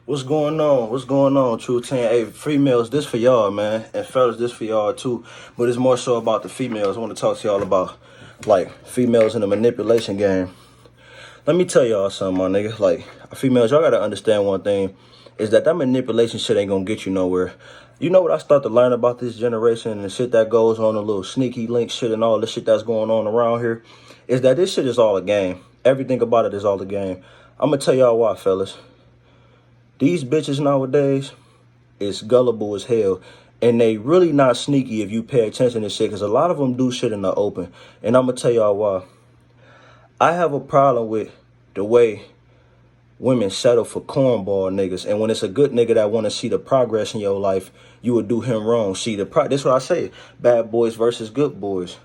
What's going on? What's going on, True 10? Hey, females, this for y'all, man. And fellas, this for y'all, too. But it's more so about the females. I want to talk to y'all about, females in the manipulation game. Let me tell y'all something, my nigga. Females, y'all got to understand one thing. Is that manipulation shit ain't going to get you nowhere. You know what I start to learn about this generation and the shit that goes on, the little sneaky link shit and all the shit that's going on around here? Is that this shit is all a game. Everything about it is all a game. I'm going to tell y'all why, fellas. These bitches nowadays is gullible as hell. And they really not sneaky if you pay attention to shit. Because a lot of them do shit in the open. And I'm going to tell y'all why. I have a problem with the way women settle for cornball niggas. And when it's a good nigga that want to see the progress in your life, you would do him wrong. See, that's what I say. Bad boys versus good boys.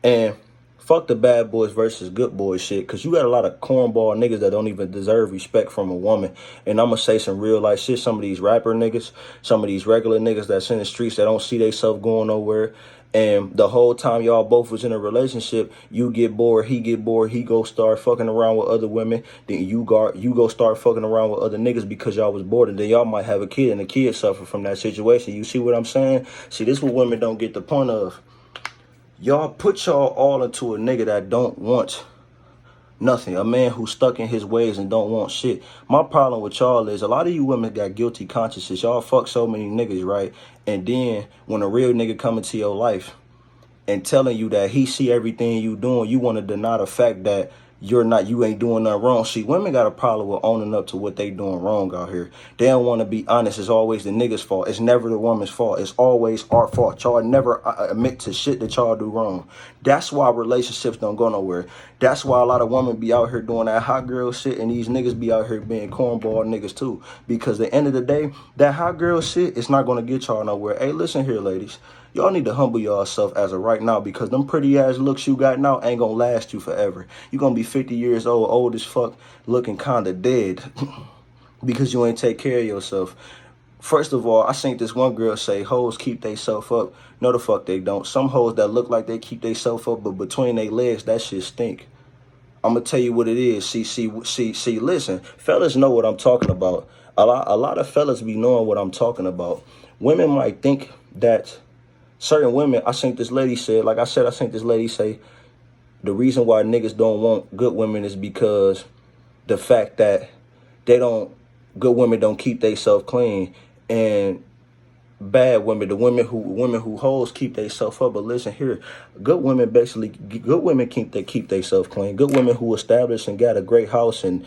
And fuck the bad boys versus good boys shit, because you got a lot of cornball niggas that don't even deserve respect from a woman. And I'm going to say some real life shit. Some of these rapper niggas, some of these regular niggas that's in the streets that don't see theyself going nowhere. And the whole time y'all both was in a relationship, you get bored, he go start fucking around with other women. Then you go start fucking around with other niggas because y'all was bored. And then y'all might have a kid and the kid suffer from that situation. You see what I'm saying? See, this is what women don't get the point of. Y'all put y'all all into a nigga that don't want nothing. A man who's stuck in his ways and don't want shit. My problem with y'all is a lot of you women got guilty consciences. Y'all fuck so many niggas, right? And then when a real nigga come into your life and telling you that he see everything you doing, you want to deny the fact that you ain't doing nothing wrong. See, women got a problem with owning up to what they doing wrong out here. They don't want to be honest. It's always the nigga's fault. It's never the woman's fault. It's always our fault. Y'all never admit to shit that y'all do wrong. That's why relationships don't go nowhere. That's why a lot of women be out here doing that hot girl shit, and these niggas be out here being cornball niggas too. Because at the end of the day, that hot girl shit is not going to get y'all nowhere. Hey, listen here, ladies. Y'all need to humble yourself as of right now, because them pretty ass looks you got now ain't gonna last you forever. You gonna be 50 years old as fuck, looking kinda dead because you ain't take care of yourself. First of all, I seen this one girl say hoes keep they self up. No, the fuck they don't. Some hoes that look like they keep they self up, but between their legs, that shit stink. I'm gonna tell you what it is. See, listen, fellas know what I'm talking about. A lot of fellas be knowing what I'm talking about. Women might think that certain women, I seen this lady say, like I said, I seen this lady say, the reason why niggas don't want good women is because the fact that good women don't keep themselves clean, and bad women, women who hoes keep themselves up. But listen here, good women keep themselves clean. Good women who established and got a great house and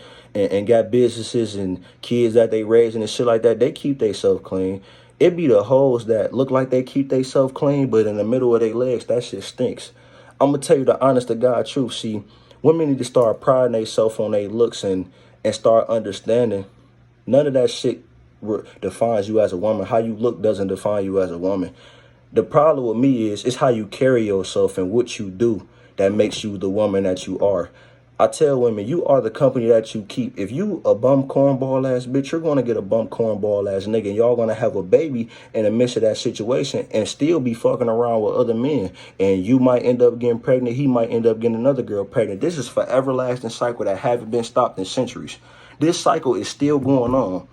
got businesses and kids that they raising and shit like that, they keep themselves clean. It be the hoes that look like they keep themselves clean, but in the middle of their legs, that shit stinks. I'm going to tell you the honest to God truth. See, women need to start priding themselves on their looks and start understanding none of that shit defines you as a woman. How you look doesn't define you as a woman. The problem with me is it's how you carry yourself and what you do that makes you the woman that you are. I tell women, you are the company that you keep. If you a bum cornball ass bitch, you're going to get a bum cornball ass nigga. And y'all going to have a baby in the midst of that situation and still be fucking around with other men. And you might end up getting pregnant. He might end up getting another girl pregnant. This is for everlasting cycle that haven't been stopped in centuries. This cycle is still going on.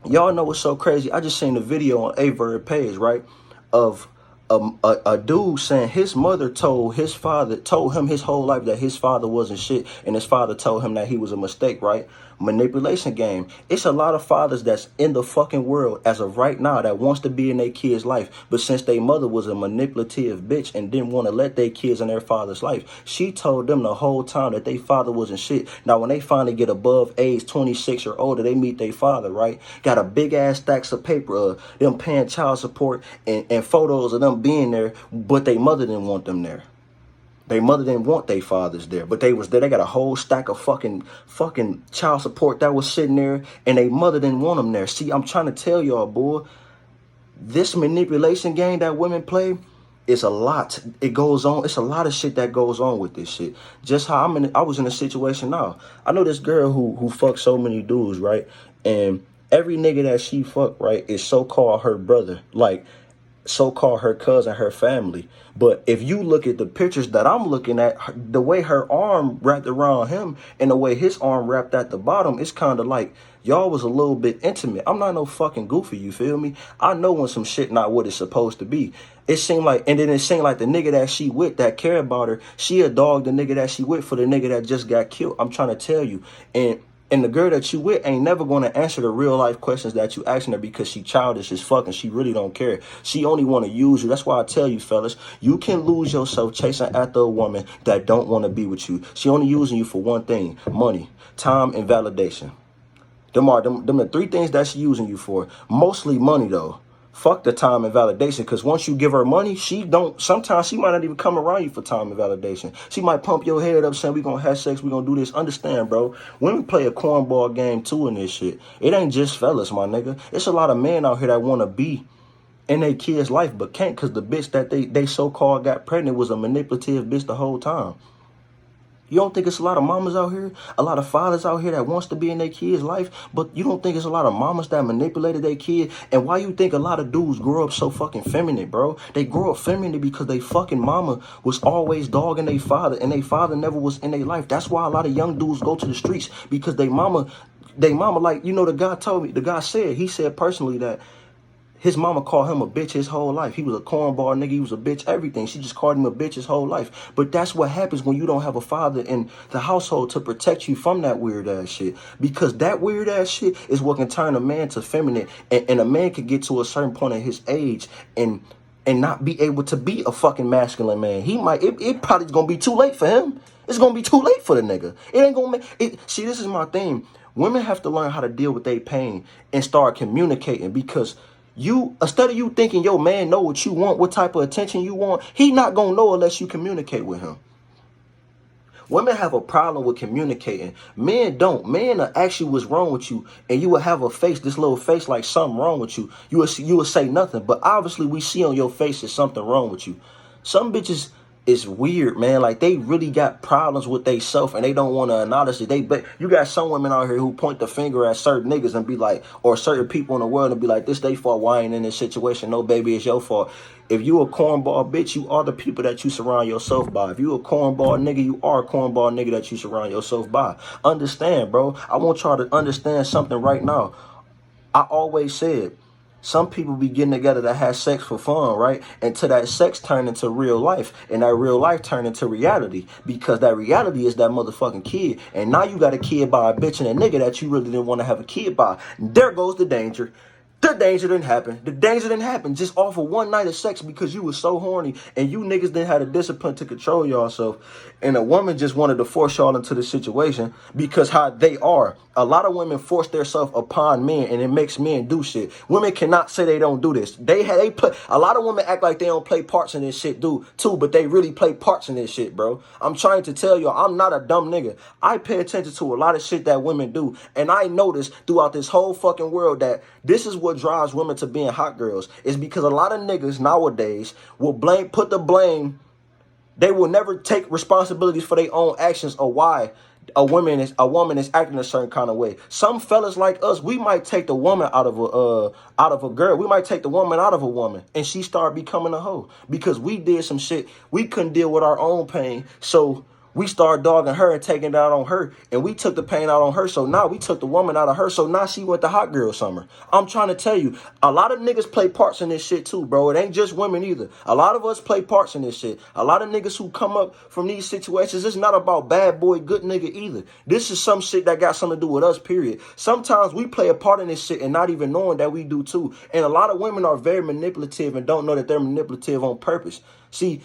Y'all know what's so crazy? I just seen a video on Verb page, right, of a dude saying his mother told him his whole life that his father wasn't shit, and his father told him that he was a mistake, right? Manipulation game. It's a lot of fathers that's in the fucking world as of right now that wants to be in their kid's life, but since their mother was a manipulative bitch and didn't want to let their kids in their father's life, she told them the whole time that their father wasn't shit. Now when they finally get above age 26 or older, they meet their father, right? Got a big ass stacks of paper of them paying child support and photos of them being there, but their mother didn't want them there. Their mother didn't want their fathers there, but they was there. They got a whole stack of fucking child support that was sitting there, and their mother didn't want them there. See, I'm trying to tell y'all, boy, this manipulation game that women play is a lot. It goes on. It's a lot of shit that goes on with this shit. Just how I was in a situation now. I know this girl who fucked so many dudes, right? And every nigga that she fucked, right, is so-called her brother. Like, so-called her cousin, her family. But if you look at the pictures that I'm looking at, the way her arm wrapped around him and the way his arm wrapped at the bottom, it's kind of like y'all was a little bit intimate. I'm not no fucking goofy, you feel me? I know when some shit not what it's supposed to be. It seemed like, and then it seemed like the nigga that she with that care about her, she a dog the nigga that she with for the nigga that just got killed. I'm trying to tell you. And the girl that you with ain't never going to answer the real life questions that you asking her because she childish as fuck and she really don't care. She only want to use you. That's why I tell you, fellas, you can lose yourself chasing after a woman that don't want to be with you. She only using you for one thing: money, time, and validation. Them the three things that she using you for. Mostly money, though. Fuck the time and validation, because once you give her money, sometimes she might not even come around you for time and validation. She might pump your head up saying, we gonna have sex, we gonna do this. Understand, bro, women play a cornball game too in this shit. It ain't just fellas, my nigga. It's a lot of men out here that want to be in their kid's life but can't, because the bitch that they so-called got pregnant was a manipulative bitch the whole time. You don't think it's a lot of mamas out here, a lot of fathers out here that wants to be in their kid's life, but you don't think it's a lot of mamas that manipulated their kid? And why you think a lot of dudes grow up so fucking feminine, bro? They grow up feminine because they fucking mama was always dogging their father, and their father never was in their life. That's why a lot of young dudes go to the streets, because they mama, like, you know, the guy said personally that his mama called him a bitch his whole life. He was a cornball nigga. He was a bitch, everything. She just called him a bitch his whole life. But that's what happens when you don't have a father in the household to protect you from that weird ass shit. Because that weird ass shit is what can turn a man to feminine. And a man could get to a certain point in his age and not be able to be a fucking masculine man. It probably gonna be too late for him. It's gonna be too late for the nigga. It ain't gonna make it. See, this is my thing. Women have to learn how to deal with their pain and start communicating, because instead of you thinking your man know what you want, what type of attention you want, he not gonna know unless you communicate with him. Women have a problem with communicating. Men don't. Men are actually what's wrong with you, and you will have this little face like something wrong with you. You will say nothing, but obviously we see on your face there's something wrong with you. Some bitches is weird, man. Like, they really got problems with they self and they don't want to acknowledge it. But you got some women out here who point the finger at certain niggas and be like, or certain people in the world and be like, this they fault, why I ain't in this situation? No, baby, it's your fault. If you a cornball bitch, you are the people that you surround yourself by. If you a cornball nigga, you are a cornball nigga that you surround yourself by. Understand, bro. I want y'all to understand something right now. I always said, some people be getting together to have sex for fun, right? Until that sex turn into real life, and that real life turn into reality, because that reality is that motherfucking kid. And now you got a kid by a bitch and a nigga that you really didn't want to have a kid by. There goes the danger. The danger didn't happen. The danger didn't happen just off of one night of sex because you was so horny and you niggas didn't have the discipline to control yourself. And a woman just wanted to force y'all into the situation because how they are. A lot of women force themselves upon men, and it makes men do shit. Women cannot say they don't do this. They play. A lot of women act like they don't play parts in this shit, too, but they really play parts in this shit, bro. I'm trying to tell y'all, I'm not a dumb nigga. I pay attention to a lot of shit that women do, and I notice throughout this whole fucking world that this is what drives women to being hot girls. Is because a lot of niggas nowadays will put the blame. They will never take responsibilities for their own actions or why a woman is acting a certain kind of way. Some fellas like us, we might take the woman out of a girl. We might take the woman out of a woman, and she start becoming a hoe because we did some shit. We couldn't deal with our own pain, so we started dogging her and taking it out on her, and we took the pain out on her. So now we took the woman out of her. So now she went to hot girl summer. I'm trying to tell you, a lot of niggas play parts in this shit too, bro. It ain't just women either. A lot of us play parts in this shit. A lot of niggas who come up from these situations, it's not about bad boy, good nigga either. This is some shit that got something to do with us, period. Sometimes we play a part in this shit and not even knowing that we do too. And a lot of women are very manipulative and don't know that they're manipulative on purpose. See,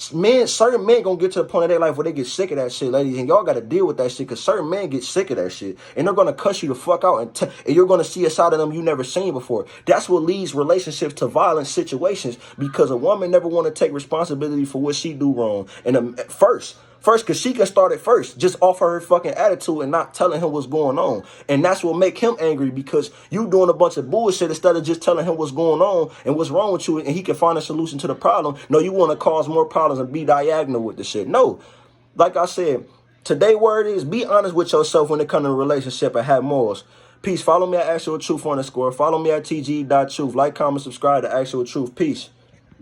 certain men gonna get to the point of their life where they get sick of that shit, ladies, and y'all gotta deal with that shit, because certain men get sick of that shit, and they're gonna cuss you the fuck out, and you're gonna see a side of them you never seen before. That's what leads relationships to violent situations, because a woman never want to take responsibility for what she do wrong. And first, because she can start it first, just off her fucking attitude and not telling him what's going on. And that's what make him angry, because you doing a bunch of bullshit instead of just telling him what's going on and what's wrong with you, and he can find a solution to the problem. No, you want to cause more problems and be diagonal with the shit. No, like I said, today word is be honest with yourself when it comes to a relationship and have morals. Peace. Follow me at Actualtruth_. Follow me at tg.truth. Like, comment, subscribe to Actual Truth. Peace.